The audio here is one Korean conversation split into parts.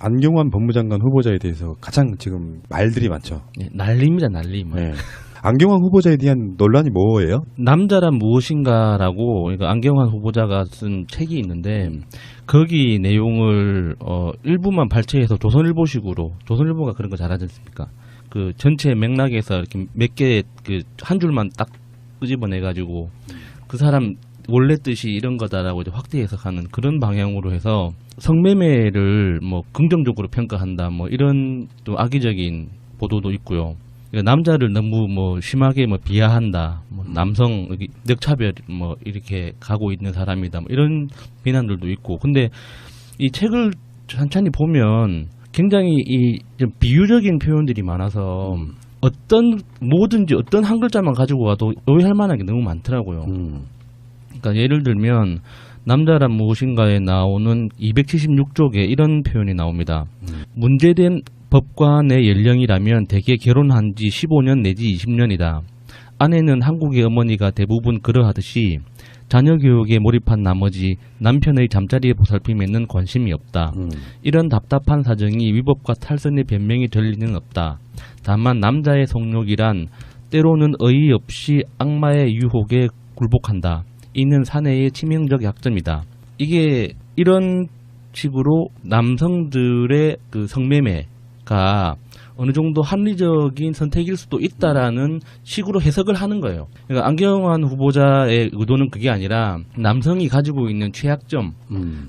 안경환 법무장관 후보자에 대해서 가장 지금 말들이 많죠. 네, 난리입니다, 난리. 네. 안경환 후보자에 대한 논란이 뭐예요? 남자란 무엇인가라고 그러니까 안경환 후보자가 쓴 책이 있는데 거기 내용을 일부만 발췌해서 조선일보식으로 조선일보가 그런 거 잘하지 않습니까? 그 전체 맥락에서 이렇게 몇 개 그 한 줄만 딱 끄집어내 가지고 그 사람 원래 뜻이 이런 거다라고 이제 확대 해석하는 그런 방향으로 해서 성매매를 뭐 긍정적으로 평가한다 뭐 이런 또 악의적인 보도도 있고요. 그러니까 남자를 너무 뭐 심하게 뭐 비하한다, 뭐 남성 늑차별 뭐 이렇게 가고 있는 사람이다, 뭐 이런 비난들도 있고. 근데 이 책을 천천히 보면 굉장히 이 좀 비유적인 표현들이 많아서 뭐든지 어떤 한 글자만 가지고 와도 오해할 만한 게 너무 많더라고요. 그러니까 예를 들면 남자란 무엇인가에 나오는 276쪽에 이런 표현이 나옵니다. 문제된 법관의 연령이라면 대개 결혼한 지 15년 내지 20년이다. 아내는 한국의 어머니가 대부분 그러하듯이 자녀 교육에 몰입한 나머지 남편의 잠자리에 보살핌에는 관심이 없다. 이런 답답한 사정이 위법과 탈선의 변명이 될 리는 없다. 다만 남자의 성욕이란 때로는 어이없이 악마의 유혹에 굴복한다. 이는 사내의 치명적 약점이다. 이게 이런 식으로 남성들의 그 성매매가 어느 정도 합리적인 선택일 수도 있다라는 식으로 해석을 하는 거예요. 그러니까 안경환 후보자의 의도는 그게 아니라 남성이 가지고 있는 취약점,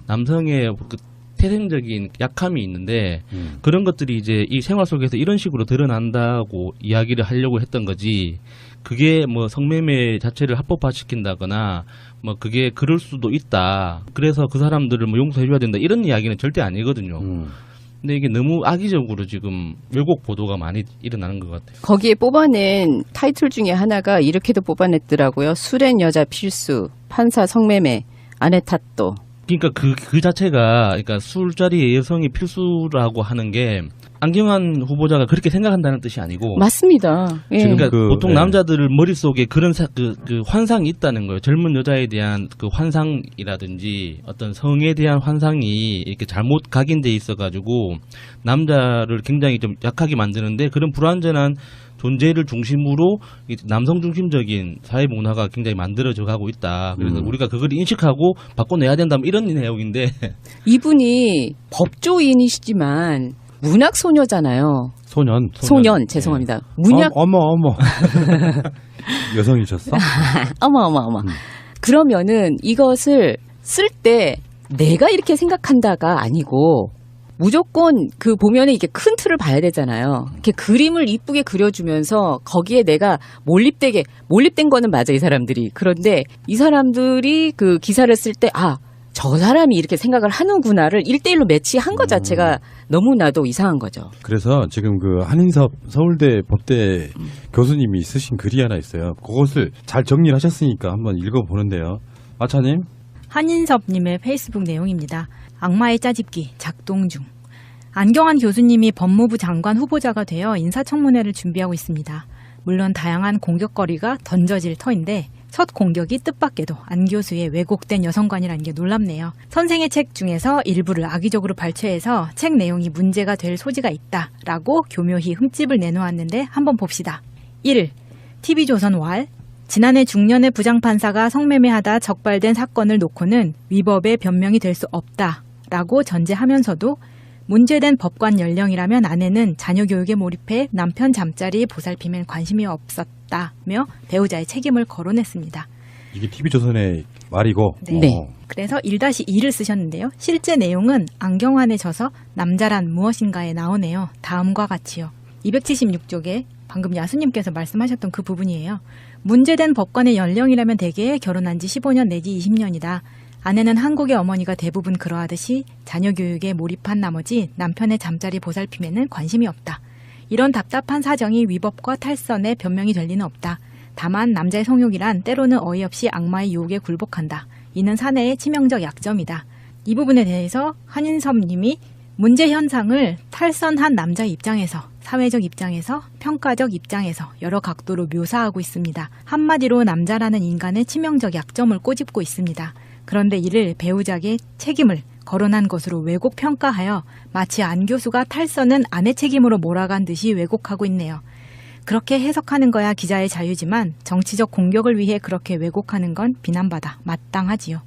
남성의 그 태생적인 약함이 있는데 그런 것들이 이제 이 생활 속에서 이런 식으로 드러난다고 이야기를 하려고 했던 거지. 그게 뭐 성매매 자체를 합법화시킨다거나 뭐 그게 그럴 수도 있다. 그래서 그 사람들을 뭐 용서해줘야 된다. 이런 이야기는 절대 아니거든요. 근데 이게 너무 악의적으로 지금 왜곡 보도가 많이 일어나는 것 같아요. 거기에 뽑아낸 타이틀 중에 하나가 이렇게도 뽑아냈더라고요. 술엔 여자 필수, 판사 성매매, 아내 탓도. 그러니까 그 자체가 그러니까 술자리에 여성이 필수라고 하는 게 안경환 후보자가 그렇게 생각한다는 뜻이 아니고 맞습니다. 예. 그러니까 보통 남자들 머릿속에 그런 그 환상이 있다는 거예요. 젊은 여자에 대한 그 환상이라든지 어떤 성에 대한 환상이 이렇게 잘못 각인돼 있어가지고 남자를 굉장히 좀 약하게 만드는데 그런 불완전한 존재를 중심으로 남성 중심적인 사회 문화가 굉장히 만들어져 가고 있다. 그래서 우리가 그걸 인식하고 바꿔내야 된다. 이런 내용인데 이분이 법조인이시지만 문학 소녀잖아요. 소년 죄송합니다. 네. 문학 어머 여성이셨어? 어머. 그러면은 이것을 쓸 때 내가 이렇게 생각한다가 아니고 무조건 그 보면은 이게 큰 틀을 봐야 되잖아요. 이렇게 그림을 이쁘게 그려주면서 거기에 내가 몰입된 거는 맞아 이 사람들이. 그런데 이 사람들이 그 기사를 쓸 때 저 사람이 이렇게 생각을 하는구나를 1대1로 매치한 것 자체가 너무나도 이상한 거죠. 그래서 지금 그 한인섭 서울대 법대 교수님이 쓰신 글이 하나 있어요. 그것을 잘 정리를 하셨으니까 한번 읽어보는데요. 마차님. 한인섭님의 페이스북 내용입니다. 악마의 짜집기 작동 중. 안경환 교수님이 법무부 장관 후보자가 되어 인사청문회를 준비하고 있습니다. 물론 다양한 공격거리가 던져질 터인데 첫 공격이 뜻밖에도 안 교수의 왜곡된 여성관이라는 게 놀랍네요. 선생의 책 중에서 일부를 악의적으로 발췌해서 책 내용이 문제가 될 소지가 있다라고 교묘히 흠집을 내놓았는데 한번 봅시다. 1. TV조선 왈. 지난해 중년의 부장판사가 성매매하다 적발된 사건을 놓고는 위법의 변명이 될 수 없다라고 전제하면서도 문제된 법관 연령이라면 아내는 자녀 교육에 몰입해 남편 잠자리에 보살핌엔 관심이 없었다며 배우자의 책임을 거론했습니다. 이게 TV조선의 말이고. 네. 그래서 1-2를 쓰셨는데요. 실제 내용은 안경환에 져서 남자란 무엇인가에 나오네요. 다음과 같이요. 276쪽에 방금 야수님께서 말씀하셨던 그 부분이에요. 문제된 법관의 연령이라면 대개 결혼한 지 15년 내지 20년이다. 아내는 한국의 어머니가 대부분 그러하듯이 자녀 교육에 몰입한 나머지 남편의 잠자리 보살핌에는 관심이 없다. 이런 답답한 사정이 위법과 탈선의 변명이 될 리는 없다. 다만 남자의 성욕이란 때로는 어이없이 악마의 유혹에 굴복한다. 이는 사내의 치명적 약점이다. 이 부분에 대해서 한인섭 님이 문제 현상을 탈선한 남자의 입장에서, 사회적 입장에서, 평가적 입장에서 여러 각도로 묘사하고 있습니다. 한마디로 남자라는 인간의 치명적 약점을 꼬집고 있습니다. 그런데 이를 배우자에게 책임을 거론한 것으로 왜곡 평가하여 마치 안 교수가 탈선은 아내 책임으로 몰아간 듯이 왜곡하고 있네요. 그렇게 해석하는 거야 기자의 자유지만 정치적 공격을 위해 그렇게 왜곡하는 건 비난받아 마땅하지요.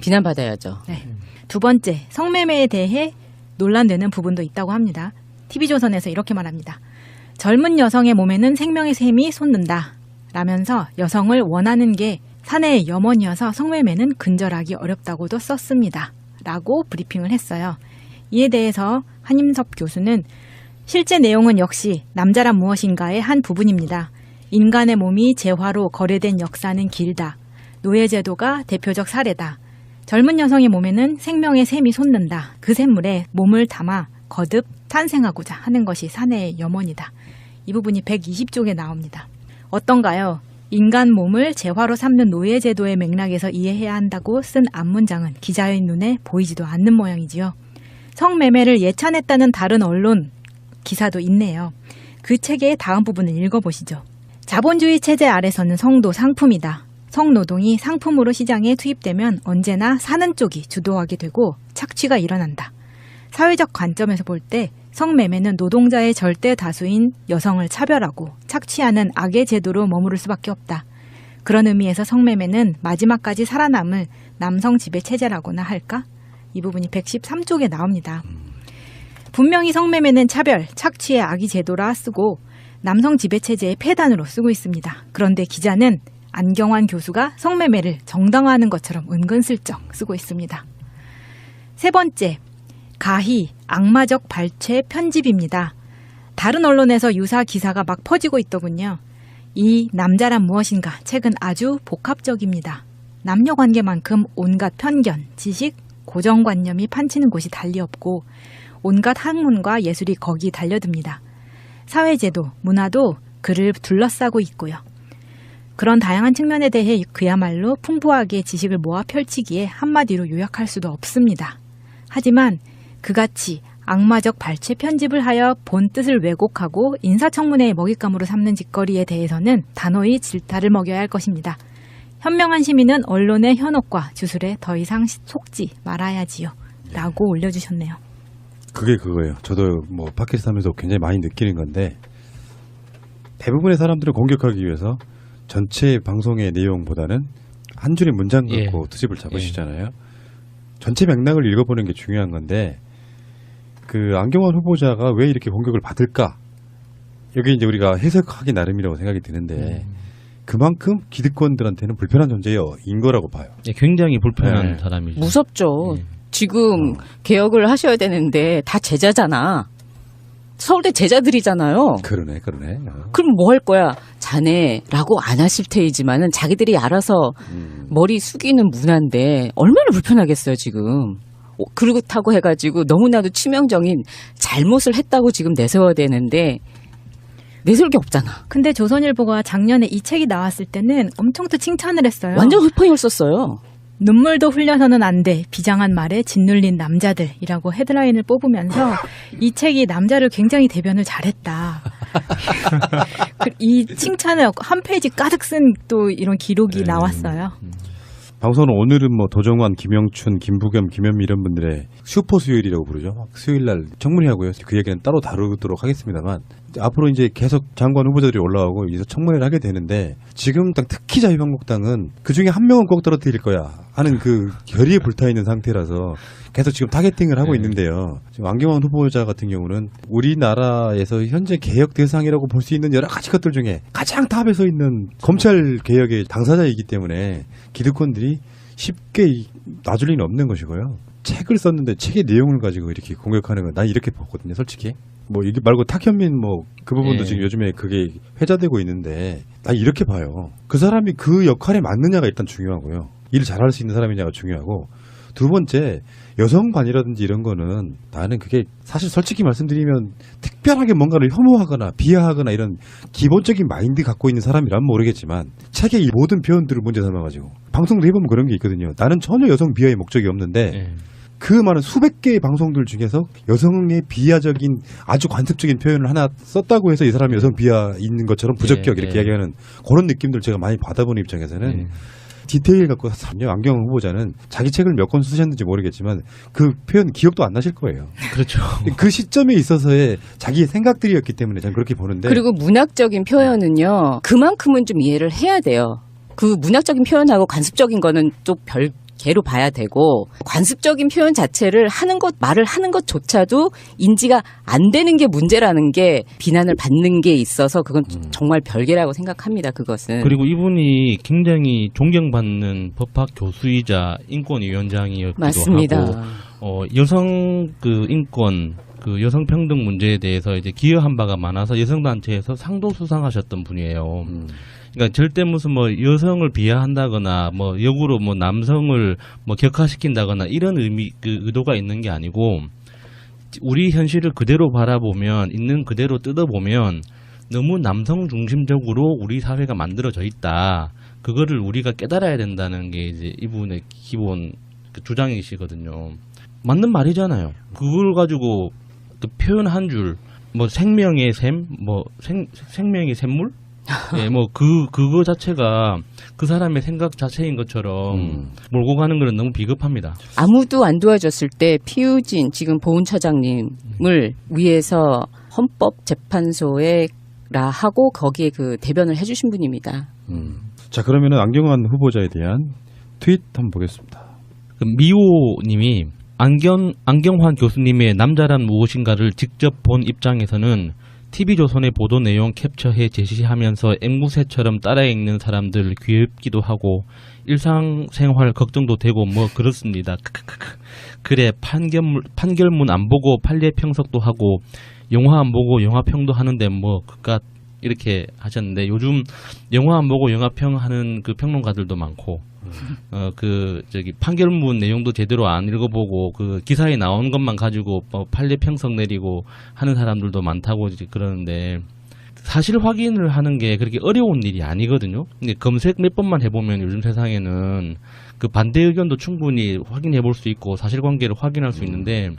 비난받아야죠. 네. 두 번째, 성매매에 대해 논란되는 부분도 있다고 합니다. TV조선에서 이렇게 말합니다. 젊은 여성의 몸에는 생명의 셈이 솟는다 라면서 여성을 원하는 게 사내의 염원이어서 성매매는 근절하기 어렵다고도 썼습니다. 라고 브리핑을 했어요. 이에 대해서 한임섭 교수는 실제 내용은 역시 남자란 무엇인가의 한 부분입니다. 인간의 몸이 재화로 거래된 역사는 길다. 노예제도가 대표적 사례다. 젊은 여성의 몸에는 생명의 샘이 솟는다. 그 샘물에 몸을 담아 거듭 탄생하고자 하는 것이 사내의 염원이다. 이 부분이 120쪽에 나옵니다. 어떤가요? 인간 몸을 재화로 삼는 노예제도의 맥락에서 이해해야 한다고 쓴 앞문장은 기자의 눈에 보이지도 않는 모양이지요. 성매매를 예찬했다는 다른 언론 기사도 있네요. 그 책의 다음 부분을 읽어보시죠. 자본주의 체제 아래서는 성도 상품이다. 성노동이 상품으로 시장에 투입되면 언제나 사는 쪽이 주도하게 되고 착취가 일어난다. 사회적 관점에서 볼 때 성매매는 노동자의 절대 다수인 여성을 차별하고 착취하는 악의 제도로 머무를 수밖에 없다. 그런 의미에서 성매매는 마지막까지 살아남을 남성 지배 체제라고나 할까? 이 부분이 113쪽에 나옵니다. 분명히 성매매는 차별, 착취의 악의 제도라 쓰고 남성 지배 체제의 폐단으로 쓰고 있습니다. 그런데 기자는 안경환 교수가 성매매를 정당화하는 것처럼 은근슬쩍 쓰고 있습니다. 세 번째, 가히 악마적 발췌 편집입니다. 다른 언론에서 유사 기사가 막 퍼지고 있더군요. 이 남자란 무엇인가 책은 아주 복합적입니다. 남녀관계만큼 온갖 편견, 지식, 고정관념이 판치는 곳이 달리 없고 온갖 학문과 예술이 거기 달려듭니다. 사회제도, 문화도 그를 둘러싸고 있고요. 그런 다양한 측면에 대해 그야말로 풍부하게 지식을 모아 펼치기에 한마디로 요약할 수도 없습니다. 하지만 그같이 악마적 발췌 편집을 하여 본 뜻을 왜곡하고 인사청문회의 먹잇감으로 삼는 짓거리에 대해서는 단호히 질타를 먹여야 할 것입니다. 현명한 시민은 언론의 현혹과 주술에 더 이상 속지 말아야지요. 라고 올려주셨네요. 그게 그거예요. 저도 뭐 팟캐스트 하면서 굉장히 많이 느끼는 건데 대부분의 사람들을 공격하기 위해서 전체 방송의 내용보다는 한 줄의 문장 갖고 트집을 잡으시잖아요. 전체 맥락을 읽어보는 게 중요한 건데 그 안경환 후보자가 왜 이렇게 공격을 받을까? 여기 이제 우리가 해석하기 나름이라고 생각이 드는데 그만큼 기득권들한테는 불편한 존재인 거라고 봐요. 굉장히 불편한 사람이죠. 무섭죠. 지금 개혁을 하셔야 되는데 다 제자잖아. 서울대 제자들이잖아요. 그러네. 그럼 뭐 할 거야? 자네라고 안 하실 테이지만은 자기들이 알아서 머리 숙이는 문화인데 얼마나 불편하겠어요 지금. 그렇다고 해가지고 너무나도 치명적인 잘못을 했다고 지금 내세워야 되는데 내세울 게 없잖아. 근데 조선일보가 작년에 이 책이 나왔을 때는 엄청 또 칭찬을 했어요. 완전 흑평을 썼어요. 눈물도 흘려서는 안 돼. 비장한 말에 짓눌린 남자들이라고 헤드라인을 뽑으면서 이 책이 남자를 굉장히 대변을 잘했다. 이 칭찬을 한 페이지 가득 쓴 또 이런 기록이 나왔어요. 방송은 오늘은 뭐 도정환, 김영춘, 김부겸, 김현미 이런 분들의 슈퍼 수요일이라고 부르죠. 수요일 날 청문회하고요. 그 얘기는 따로 다루도록 하겠습니다만 앞으로 이제 계속 장관 후보자들이 올라오고 이제 청문회를 하게 되는데 지금 특히 자유한국당은 그 중에 한 명은 꼭 떨어뜨릴 거야 하는 그 결의에 불타 있는 상태라서 계속 지금 타겟팅을 하고 있는데요. 지금 안경환 후보자 같은 경우는 우리나라에서 현재 개혁 대상이라고 볼 수 있는 여러 가지 것들 중에 가장 탑에 서 있는 검찰 개혁의 당사자이기 때문에 기득권들이 쉽게 놔줄 리는 없는 것이고요. 책을 썼는데 책의 내용을 가지고 이렇게 공격하는 건 난 이렇게 보거든요, 솔직히. 뭐 이게 말고 탁현민 뭐 그 부분도 지금 요즘에 그게 회자되고 있는데 난 이렇게 봐요. 그 사람이 그 역할에 맞느냐가 일단 중요하고요. 일을 잘할 수 있는 사람이냐가 중요하고 두 번째 여성관이라든지 이런 거는 나는 그게 사실 솔직히 말씀드리면 특별하게 뭔가를 혐오하거나 비하하거나 이런 기본적인 마인드 갖고 있는 사람이라면 모르겠지만 책의 이 모든 표현들을 문제 삼아가지고 방송도 해보면 그런 게 있거든요. 나는 전혀 여성 비하의 목적이 없는데 그 많은 수백 개의 방송들 중에서 여성의 비하적인 아주 관습적인 표현을 하나 썼다고 해서 이 사람이 여성 비하 있는 것처럼 부적격 이렇게 이야기하는 그런 느낌들 제가 많이 받아보는 입장에서는 디테일 갖고 안경환 후보자는 자기 책을 몇 권 쓰셨는지 모르겠지만 그 표현 기억도 안 나실 거예요. 그렇죠. 그 시점에 있어서의 자기의 생각들이었기 때문에 저는 그렇게 보는데 그리고 문학적인 표현은요. 그만큼은 좀 이해를 해야 돼요. 그 문학적인 표현하고 관습적인 거는 또 별개로 봐야 되고 관습적인 표현 자체를 하는 것 말을 하는 것조차도 인지가 안 되는 게 문제라는 게 비난을 받는 게 있어서 그건 정말 별개라고 생각합니다. 그것은. 그리고 이분이 굉장히 존경받는 법학 교수이자 인권위원장이었기도 맞습니다. 하고 여성 그 인권 그 여성 평등 문제에 대해서 이제 기여한 바가 많아서 여성단체에서 상도 수상하셨던 분이에요. 그러니까 절대 무슨 뭐 여성을 비하한다거나 뭐 역으로 뭐 남성을 뭐 격하시킨다거나 이런 그 의도가 있는 게 아니고 우리 현실을 그대로 바라보면 있는 그대로 뜯어보면 너무 남성 중심적으로 우리 사회가 만들어져 있다. 그거를 우리가 깨달아야 된다는 게 이제 이분의 기본 그 주장이시거든요. 맞는 말이잖아요. 그걸 가지고 그 표현 한 줄, 뭐 생명의 샘, 뭐 생명의 샘물? 예, 뭐 그거 자체가 그 사람의 생각 자체인 것처럼 몰고 가는 거는 너무 비겁합니다. 아무도 안 도와줬을 때 피우진 지금 보훈처장님을 위해서 헌법재판소에 하고 거기에 그 대변을 해주신 분입니다. 자, 그러면은 안경환 후보자에 대한 트윗 한번 보겠습니다. 그 미호님이 안경환 교수님의 남자란 무엇인가를 직접 본 입장에서는 TV조선의 보도 내용 캡처해 제시하면서 앵무새처럼 따라 읽는 사람들 귀엽기도 하고 일상생활 걱정도 되고 뭐 그렇습니다. 그래 판결문 안 보고 판례평석도 하고 영화 안 보고 영화평도 하는데 뭐 그깟 이렇게 하셨는데 요즘 영화 안 보고 영화평 하는 그 평론가들도 많고 판결문 내용도 제대로 안 읽어보고 그 기사에 나온 것만 가지고 뭐 판례 평석 내리고 하는 사람들도 많다고 이제 그러는데 사실 확인을 하는 게 그렇게 어려운 일이 아니거든요. 근데 검색 몇 번만 해보면 요즘 세상에는 그 반대 의견도 충분히 확인해 볼 수 있고 사실관계를 확인할 수 있는데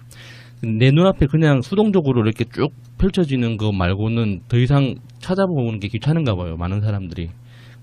내 눈앞에 그냥 수동적으로 이렇게 쭉 펼쳐지는 거 말고는 더 이상 찾아보는 게 귀찮은가 봐요. 많은 사람들이.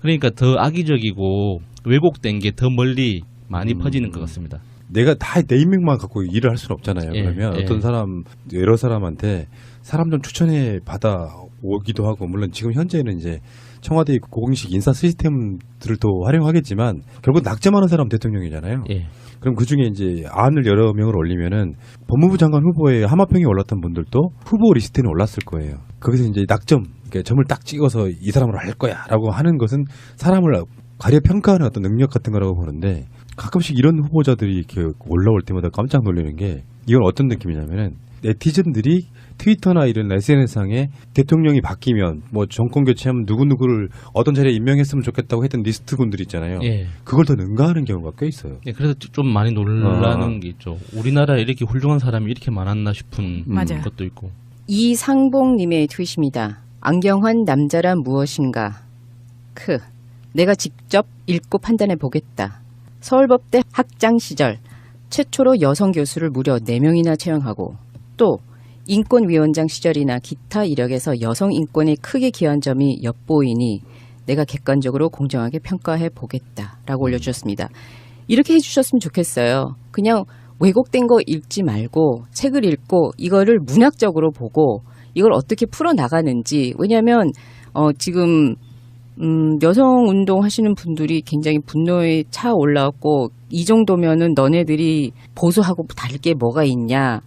그러니까 더 악의적이고 왜곡된 게 더 멀리 많이 퍼지는 것 같습니다. 내가 다 내 인맥만 갖고 일을 할 수는 없잖아요. 예, 그러면 예. 어떤 사람 여러 사람한테 사람 좀 추천해 받아 오기도 하고 물론 지금 현재는 이제 청와대 공식 인사 시스템들을 또 활용하겠지만 결국 낙점하는 사람 대통령이잖아요. 예. 그럼 그 중에 이제 안을 여러 명을 올리면은 법무부 장관 후보에 하마평에 올랐던 분들도 후보 리스트에는 올랐을 거예요. 거기서 이제 낙점, 그러니까 점을 딱 찍어서 이 사람으로 할 거야라고 하는 것은 사람을 가려 평가하는 어떤 능력 같은 거라고 보는데 가끔씩 이런 후보자들이 이렇게 올라올 때마다 깜짝 놀라는 게 이건 어떤 느낌이냐면은 네티즌들이 트위터나 이런 SNS상에 대통령이 바뀌면 뭐 정권 교체하면 누구누구를 어떤 자리에 임명했으면 좋겠다고 했던 리스트 분들 있잖아요. 예. 그걸 더 능가하는 경우가 꽤 있어요. 예, 그래서 좀 많이 놀라는 게 있죠. 우리나라에 이렇게 훌륭한 사람이 이렇게 많았나 싶은 맞아요. 것도 있고. 이상봉님의 트윗입니다. 안경환 남자란 무엇인가? 내가 직접 읽고 판단해 보겠다. 서울법대 학장 시절 최초로 여성 교수를 무려 4명이나 채용하고 또 인권위원장 시절이나 기타 이력에서 여성 인권에 크게 기여한 점이 엿보이니 내가 객관적으로 공정하게 평가해 보겠다라고 올려주셨습니다. 이렇게 해주셨으면 좋겠어요. 그냥 왜곡된 거 읽지 말고 책을 읽고 이거를 문학적으로 보고 이걸 어떻게 풀어나가는지. 왜냐하면 지금 여성운동 하시는 분들이 굉장히 분노에 차 올라왔고 이 정도면은 너네들이 보수하고 다를 게 뭐가 있냐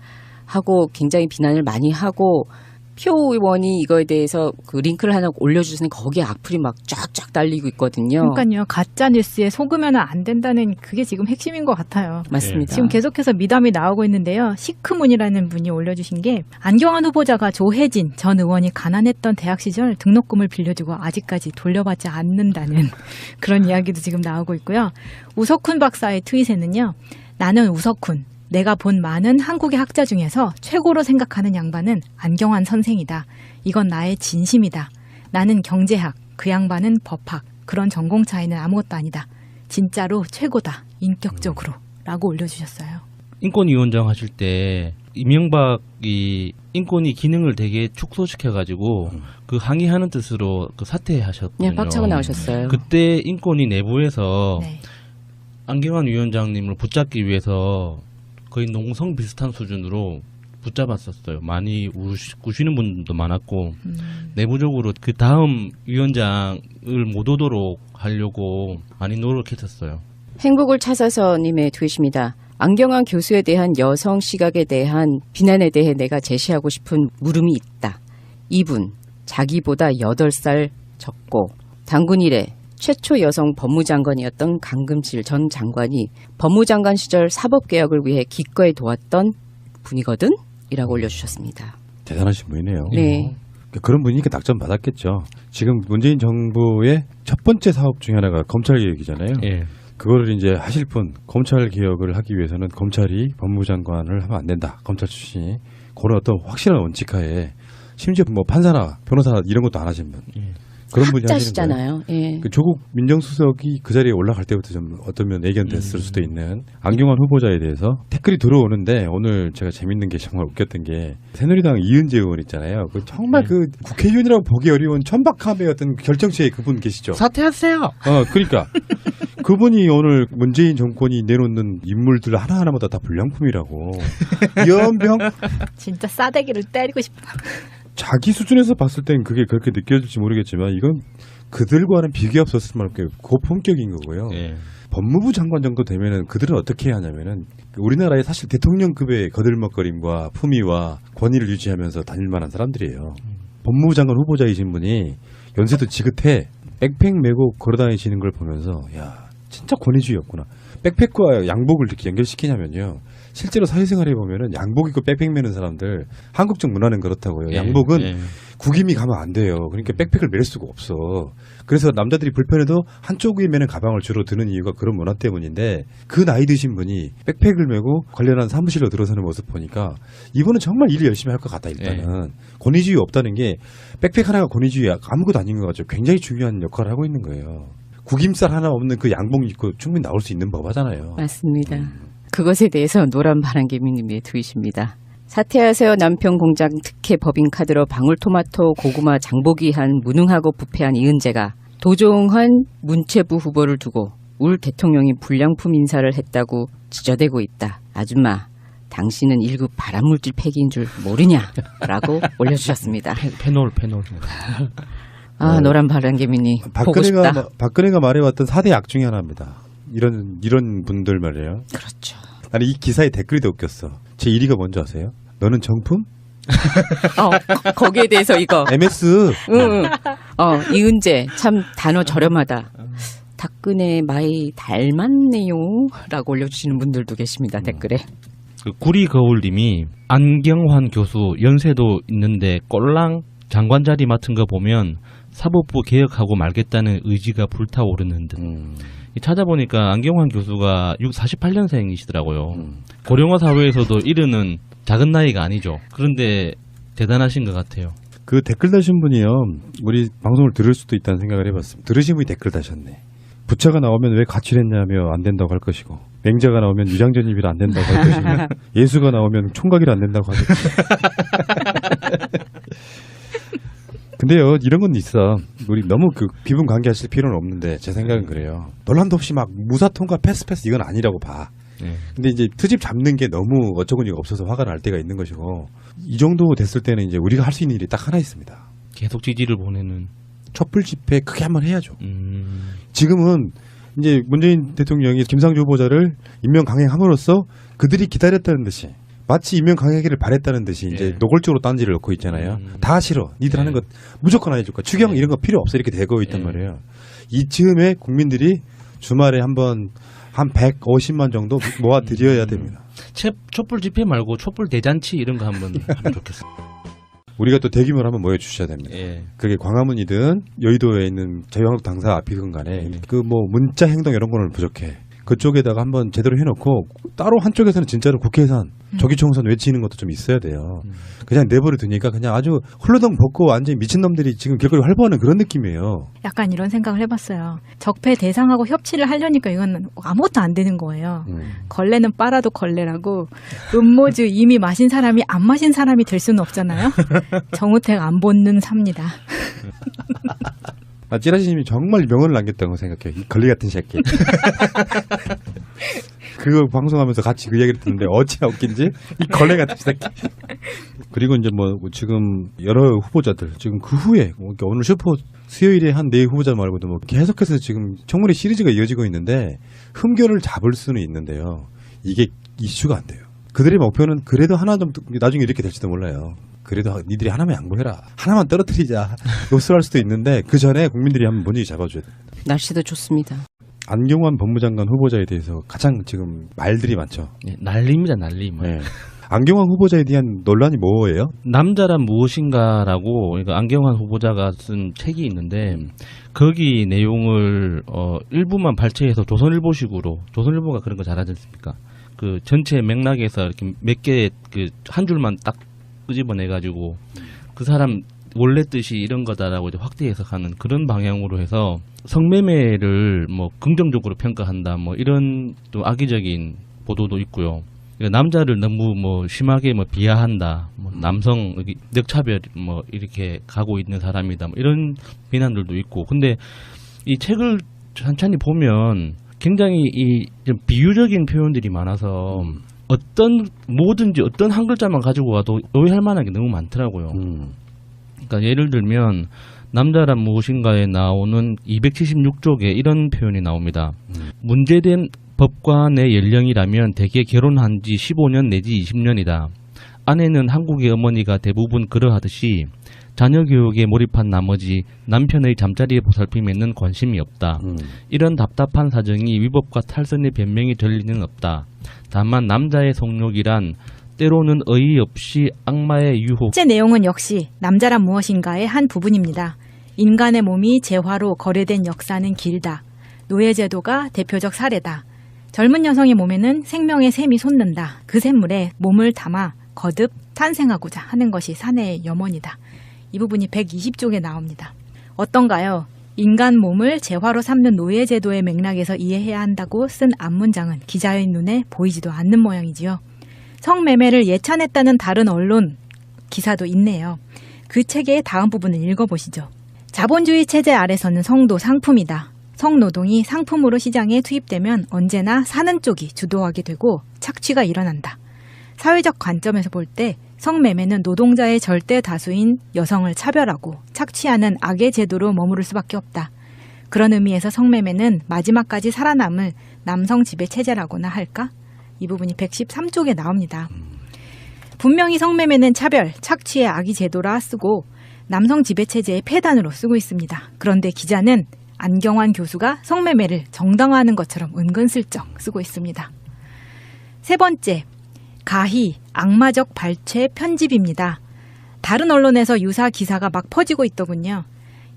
하고 굉장히 비난을 많이 하고 표 의원이 이거에 대해서 그 링크를 하나 올려주시는 거기에 악플이 막 쫙쫙 달리고 있거든요. 그러니까요. 가짜 뉴스에 속으면 안 된다는 그게 지금 핵심인 것 같아요. 맞습니다. 지금 계속해서 미담이 나오고 있는데요. 시크문이라는 분이 올려주신 게 안경환 후보자가 조혜진 전 의원이 가난했던 대학 시절 등록금을 빌려주고 아직까지 돌려받지 않는다는 그런 이야기도 지금 나오고 있고요. 우석훈 박사의 트윗에는요. 나는 우석훈. 내가 본 많은 한국의 학자 중에서 최고로 생각하는 양반은 안경환 선생이다. 이건 나의 진심이다. 나는 경제학, 그 양반은 법학. 그런 전공 차이는 아무것도 아니다. 진짜로 최고다. 인격적으로. 라고 올려주셨어요. 인권위원장 하실 때 이명박이 인권위 기능을 되게 축소시켜가지고 그 항의하는 뜻으로 그 사퇴하셨거든요. 그냥 빡차고 나오셨어요. 그때 인권위 내부에서 네. 안경환 위원장님을 붙잡기 위해서 거의 농성 비슷한 수준으로 붙잡았었어요. 많이 우시는 분도 많았고 내부적으로 그 다음 위원장을 못 오도록 하려고 많이 노력했었어요. 행복을 찾아서님의 트윗입니다. 안경환 교수에 대한 여성 시각에 대한 비난에 대해 내가 제시하고 싶은 물음이 있다. 이분 자기보다 8살 적고 당군 이래 최초 여성 법무장관이었던 강금실 전 장관이 법무장관 시절 사법개혁을 위해 기꺼이 도왔던 분이거든? 이라고 올려주셨습니다. 대단하신 분이네요. 네. 그런 분이니까 낙점 받았겠죠. 지금 문재인 정부의 첫 번째 사업 중에 하나가 검찰개혁이잖아요. 예. 그거를 이제 하실 분, 검찰개혁을 하기 위해서는 검찰이 법무장관을 하면 안 된다. 검찰 출신이. 그런 어떤 확실한 원칙하에 심지어 뭐 판사나 변호사 이런 것도 안 하신 분. 예. 그런 분이 하시는 거예요. 학자시잖아요. 예. 그 조국 민정수석이 그 자리에 올라갈 때부터 좀 어떤 면 예견됐을 수도 있는 안경환 후보자에 대해서 댓글이 들어오는데 오늘 제가 재밌는 게 정말 웃겼던 게 새누리당 이은재 의원 있잖아요. 그 정말 그 국회의원이라고 보기 어려운 천박함의 어떤 결정체에 그분 계시죠. 사퇴하세요. 그러니까 그분이 오늘 문재인 정권이 내놓는 인물들 하나하나마다 다 불량품이라고. 연병 진짜 싸대기를 때리고 싶다. 자기 수준에서 봤을 땐 그게 그렇게 느껴질지 모르겠지만 이건 그들과는 비교 없었을 만큼 고품격인 거고요. 예. 법무부 장관 정도 되면은 그들은 어떻게 해야 하냐면은 우리나라의 사실 대통령급의 거들먹거림과 품위와 권위를 유지하면서 다닐 만한 사람들이에요. 법무부 장관 후보자이신 분이 연세도 지긋해 백팩 메고 걸어다니시는 걸 보면서 야 진짜 권위주의였구나. 백팩과 양복을 이렇게 연결시키냐면요. 실제로 사회생활에 보면은 양복 입고 백팩 메는 사람들 한국적 문화는 그렇다고요. 예. 양복은 예. 구김이 가면 안 돼요. 그러니까 백팩을 멜 수가 없어. 그래서 남자들이 불편해도 한쪽에 매는 가방을 주로 드는 이유가 그런 문화 때문인데 그 나이 드신 분이 백팩을 메고 관련한 사무실로 들어서는 모습 보니까 이분은 정말 일을 열심히 할 것 같다. 일단은 권위주의 없다는 게 백팩 하나가 권위주의 아무것도 아닌 것 같죠. 굉장히 중요한 역할을 하고 있는 거예요. 구김살 하나 없는 그 양복 입고 충분히 나올 수 있는 법 하잖아요. 맞습니다. 그것에 대해서 노란 바람개미님의 트윗입니다. 사퇴하세요. 남편 공장 특혜 법인 카드로 방울토마토 고구마 장보기한 무능하고 부패한 이은재가 도종환 문체부 후보를 두고 울 대통령이 불량품 인사를 했다고 지저대고 있다. 아줌마 당신은 1급 발암물질 폐기인 줄 모르냐라고 올려주셨습니다. 패널. 아 노란 바람개미님 보고 싶다. 박근혜가 말해왔던 4대 약 중에 하나입니다. 이런 분들 말이에요. 그렇죠. 아니 이 기사의 댓글이 더 웃겼어. 제 1위가 뭔지 아세요? 너는 정품? 거기에 대해서 이거. MS. 응. 이은재 참 단어 저렴하다. 닭근의 마이 닮았네요라고 올려주시는 분들도 계십니다. 댓글에. 그 구리거울님이 안경환 교수 연세도 있는데 꼴랑 장관 자리 맡은 거 보면 사법부 개혁하고 말겠다는 의지가 불타오르는 듯. 찾아보니까 안경환 교수가 48년생이시더라고요. 고령화 사회에서도 이르는 작은 나이가 아니죠. 그런데 대단하신 것 같아요. 그 댓글 다신 분이요. 우리 방송을 들을 수도 있다는 생각을 해봤습니다. 들으신 분이 댓글 다셨네. 부차가 나오면 왜 가출했냐며 안 된다고 할 것이고 맹자가 나오면 유장전입이라 안 된다고 할 것이며 예수가 나오면 총각이라 안 된다고 하겠지. 근데요 이런 건 있어. 우리 너무 그 비분 관계하실 필요는 없는데 제 생각은 그래요. 논란도 없이 막 무사통과 패스 이건 아니라고 봐. 근데 이제 트집 잡는 게 너무 어처구니가 없어서 화가 날 때가 있는 것이고 이 정도 됐을 때는 이제 우리가 할 수 있는 일이 딱 하나 있습니다. 계속 지지를 보내는 촛불 집회 크게 한번 해야죠. 지금은 이제 문재인 대통령이 김상조 후보자를 임명 강행함으로써 그들이 기다렸다는 듯이 마치 임명 강행하기를 바랬다는 듯이 이제 노골적으로 딴지를 넣고 있잖아요. 다 싫어. 니들 하는 것 무조건 안 해줄 거야. 추경 이런 거 필요 없어. 이렇게 되고 있단 말이에요. 이쯤에 국민들이 주말에 한번 한 150만 정도 모아드려야 됩니다. 촛불 집회 말고 촛불 대잔치 이런 거 한번 하면 좋겠어요. 우리가 또 대규모로 한번 모여주셔야 됩니다. 그게 광화문이든 여의도에 있는 자유한국 당사 앞이든 간에 그 뭐 문자 행동 이런 거는 부족해. 그쪽에다가 한번 제대로 해놓고 따로 한쪽에서는 진짜로 국회의선 조기총선 외치는 것도 좀 있어야 돼요. 그냥 내버려 두니까 그냥 아주 홀로덩 벗고 완전히 미친놈들이 지금 길거리 활보하는 그런 느낌이에요. 약간 이런 생각을 해봤어요. 적폐 대상하고 협치를 하려니까 이건 아무것도 안 되는 거예요. 걸레는 빨아도 걸레라고 음모주 이미 마신 사람이 안 마신 사람이 될 수는 없잖아요. 정우택 안 본는 삽니다. 찌라시님이 정말 명언을 남겼다고 생각해요. 이 걸리 같은 새끼. 그거 방송하면서 같이 그 얘기를 듣는데 어찌나 웃긴지 이 걸레 같은 새끼. 그리고 이제 뭐 지금 여러 후보자들 지금 그 후에 오늘 슈퍼 수요일에 한 네 후보자 말고도 뭐 계속해서 지금 청문회 시리즈가 이어지고 있는데 흠결을 잡을 수는 있는데요. 이게 이슈가 안 돼요. 그들의 목표는 그래도 하나 좀 나중에 이렇게 될지도 몰라요. 그래도 니들이 하나만 양보해라. 하나만 떨어뜨리자. 욕설할 수도 있는데 그 전에 국민들이 한번 본인이 잡아줘야 돼. 날씨도 좋습니다. 안경환 법무장관 후보자에 대해서 가장 지금 말들이 많죠. 네, 난리입니다, 난리. 네. 안경환 후보자에 대한 논란이 뭐예요? 남자란 무엇인가라고 그러니까 안경환 후보자가 쓴 책이 있는데 거기 내용을 일부만 발췌해서 조선일보식으로 조선일보가 그런 거 잘하지 않습니까? 그 전체 맥락에서 이렇게 몇 개 그 한 줄만 딱 끄집어내 가지고 그 사람 원래 뜻이 이런 거다라고 이제 확대 해석하는 그런 방향으로 해서 성매매를 뭐 긍정적으로 평가한다 뭐 이런 또 악의적인 보도도 있고요. 그러니까 남자를 너무 뭐 심하게 뭐 비하한다, 뭐 남성 늑차별 뭐 이렇게 가고 있는 사람이다, 뭐 이런 비난들도 있고. 근데 이 책을 천천히 보면 굉장히 이 좀 비유적인 표현들이 많아서 어떤 뭐든지 어떤 한 글자만 가지고 와도 오해할 만한 게 너무 많더라고요. 그러니까 예를 들면 남자란 무엇인가에 나오는 276쪽에 이런 표현이 나옵니다. 문제된 법관의 연령이라면 대개 결혼한 지 15년 내지 20년이다. 아내는 한국의 어머니가 대부분 그러하듯이 자녀 교육에 몰입한 나머지 남편의 잠자리에 보살핌에는 관심이 없다. 이런 답답한 사정이 위법과 탈선의 변명이 될 리는 없다. 다만 남자의 성욕이란 때로는 어이없이 악마의 유혹. 실제 내용은 역시 남자란 무엇인가의 한 부분입니다. 인간의 몸이 재화로 거래된 역사는 길다. 노예제도가 대표적 사례다. 젊은 여성의 몸에는 생명의 샘이 솟는다. 그 샘물에 몸을 담아 거듭 탄생하고자 하는 것이 사내의 염원이다. 이 부분이 120쪽에 나옵니다. 어떤가요? 인간 몸을 재화로 삼는 노예제도의 맥락에서 이해해야 한다고 쓴 앞문장은 기자의 눈에 보이지도 않는 모양이지요. 성매매를 예찬했다는 다른 언론 기사도 있네요. 그 책의 다음 부분을 읽어보시죠. 자본주의 체제 아래서는 성도 상품이다. 성노동이 상품으로 시장에 투입되면 언제나 사는 쪽이 주도하게 되고 착취가 일어난다. 사회적 관점에서 볼 때 성매매는 노동자의 절대 다수인 여성을 차별하고 착취하는 악의 제도로 머무를 수밖에 없다. 그런 의미에서 성매매는 마지막까지 살아남을 남성 지배 체제라고나 할까? 이 부분이 113쪽에 나옵니다. 분명히 성매매는 차별, 착취의 악의 제도라 쓰고 남성 지배 체제의 폐단으로 쓰고 있습니다. 그런데 기자는 안경환 교수가 성매매를 정당화하는 것처럼 은근슬쩍 쓰고 있습니다. 세 번째, 가히 악마적 발췌 편집입니다. 다른 언론에서 유사 기사가 막 퍼지고 있더군요.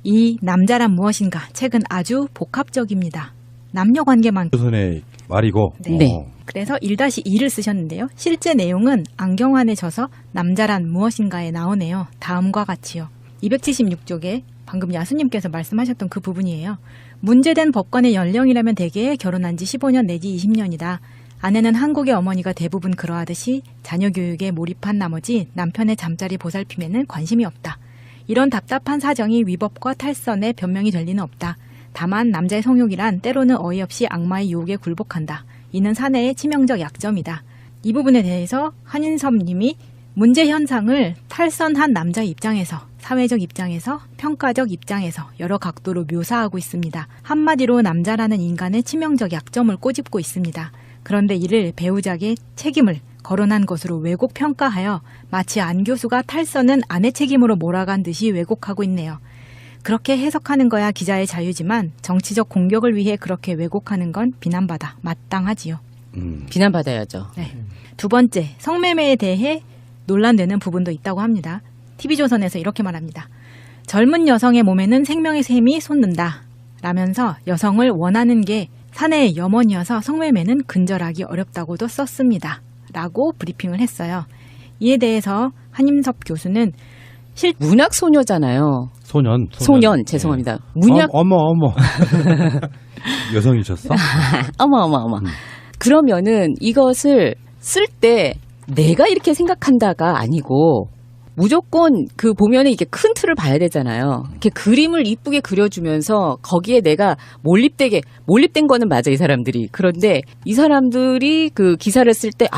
이 남자란 무엇인가 책은 아주 복합적입니다. 남녀 관계만. 조선의 말이고. 네. 그래서 1-2를 쓰셨는데요. 실제 내용은 안경환에 져서 남자란 무엇인가에 나오네요. 다음과 같이요. 276쪽에 방금 야수님께서 말씀하셨던 그 부분이에요. 문제된 법관의 연령이라면 대개 결혼한 지 15년 내지 20년이다. 아내는 한국의 어머니가 대부분 그러하듯이 자녀 교육에 몰입한 나머지 남편의 잠자리 보살핌에는 관심이 없다. 이런 답답한 사정이 위법과 탈선의 변명이 될 리는 없다. 다만 남자의 성욕이란 때로는 어이없이 악마의 유혹에 굴복한다. 이는 사내의 치명적 약점이다. 이 부분에 대해서 한인섭 님이 문제 현상을 탈선한 남자 입장에서, 사회적 입장에서, 평가적 입장에서 여러 각도로 묘사하고 있습니다. 한마디로 남자라는 인간의 치명적 약점을 꼬집고 있습니다. 그런데 이를 배우자에게 책임을 거론한 것으로 왜곡 평가하여 마치 안 교수가 탈선은 아내 책임으로 몰아간 듯이 왜곡하고 있네요. 그렇게 해석하는 거야 기자의 자유지만 정치적 공격을 위해 그렇게 왜곡하는 건 비난받아 마땅하지요. 비난받아야죠. 네. 두 번째, 성매매에 대해 논란되는 부분도 있다고 합니다. TV조선에서 이렇게 말합니다. 젊은 여성의 몸에는 생명의 샘이 솟는다. 라면서 여성을 원하는 게 사내의 염원이어서 성매매는 근절하기 어렵다고도 썼습니다. 라고 브리핑을 했어요. 이에 대해서 한임섭 교수는 문학 소녀잖아요. 소년. 죄송합니다. 문학 어머. 여성이셨어? 어머. 그러면은 이것을 쓸 때 내가 이렇게 생각한다가 아니고 무조건 그 보면은 이게 큰 틀을 봐야 되잖아요. 이렇게 그림을 이쁘게 그려주면서 거기에 내가 몰입된 거는 맞아, 이 사람들이. 그런데 이 사람들이 그 기사를 쓸 때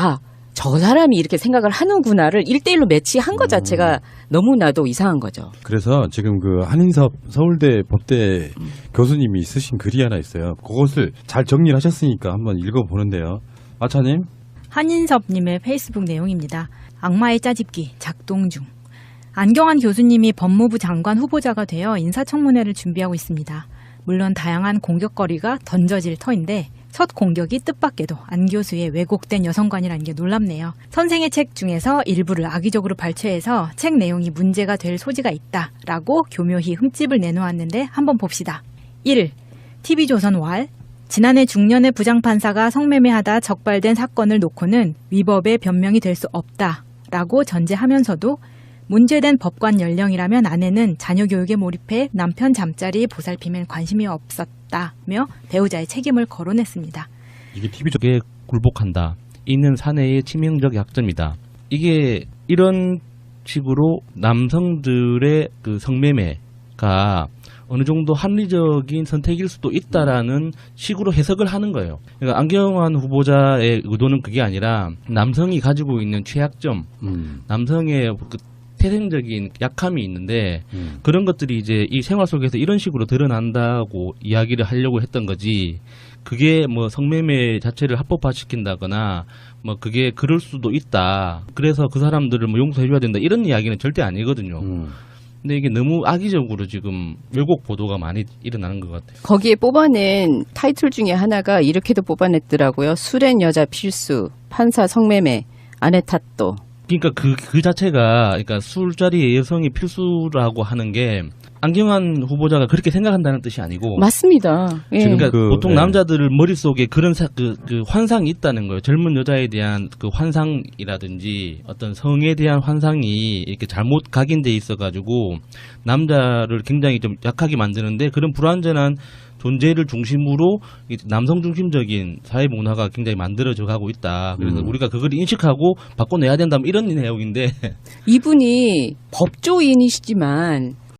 저 사람이 이렇게 생각을 하는구나를 1대1로 매치한 것 자체가 너무나도 이상한 거죠. 그래서 지금 그 한인섭 서울대 법대 교수님이 쓰신 글이 하나 있어요. 그것을 잘 정리를 하셨으니까 한번 읽어보는데요. 마차님. 한인섭님의 페이스북 내용입니다. 악마의 짜집기 작동 중. 안경환 교수님이 법무부 장관 후보자가 되어 인사청문회를 준비하고 있습니다. 물론 다양한 공격거리가 던져질 터인데 첫 공격이 뜻밖에도 안 교수의 왜곡된 여성관이라는 게 놀랍네요. 선생의 책 중에서 일부를 악의적으로 발췌해서 책 내용이 문제가 될 소지가 있다라고 교묘히 흠집을 내놓았는데 한번 봅시다. 1. TV조선 왈. 지난해 중년의 부장판사가 성매매하다 적발된 사건을 놓고는 위법의 변명이 될 수 없다라고 전제하면서도 문제된 법관 연령이라면 아내는 자녀 교육에 몰입해 남편 잠자리 보살핌엔 관심이 없었다며 배우자의 책임을 거론했습니다. 이게 TV 이게 굴복한다. 이는 사내의 치명적 약점이다. 이게 이런 식으로 남성들의 그 성매매가 어느 정도 합리적인 선택일 수도 있다라는 식으로 해석을 하는 거예요. 그러니까 안경환 후보자의 의도는 그게 아니라 남성이 가지고 있는 취약점, 남성의 그 태생적인 약함이 있는데 그런 것들이 이제 이 생활 속에서 이런 식으로 드러난다고 이야기를 하려고 했던 거지. 그게 뭐 성매매 자체를 합법화시킨다거나 뭐 그게 그럴 수도 있다. 그래서 그 사람들을 뭐 용서해줘야 된다. 이런 이야기는 절대 아니거든요. 근데 이게 너무 악의적으로 지금 왜곡 보도가 많이 일어나는 것 같아요. 거기에 뽑아낸 타이틀 중에 하나가 이렇게도 뽑아냈더라고요. 술엔 여자 필수, 판사 성매매, 아내 탓도. 그러니까 그 자체가 그러니까 술자리에 여성이 필수라고 하는 게 안경환 후보자가 그렇게 생각한다는 뜻이 아니고 맞습니다. 예. 그러니까 그, 보통 네. 남자들 머릿속에 그런 그 환상이 있다는 거예요. 젊은 여자에 대한 그 환상이라든지 어떤 성에 대한 환상이 이렇게 잘못 각인돼 있어가지고 남자를 굉장히 좀 약하게 만드는데 그런 불완전한 존재를 중심으로 남성 중심적인 사회 문화가 굉장히 만들어져 가고 있다. 그래서 우리가 그걸 인식하고 바꿔내야 된다. 이런 내용인데 이분이 법조인이시지만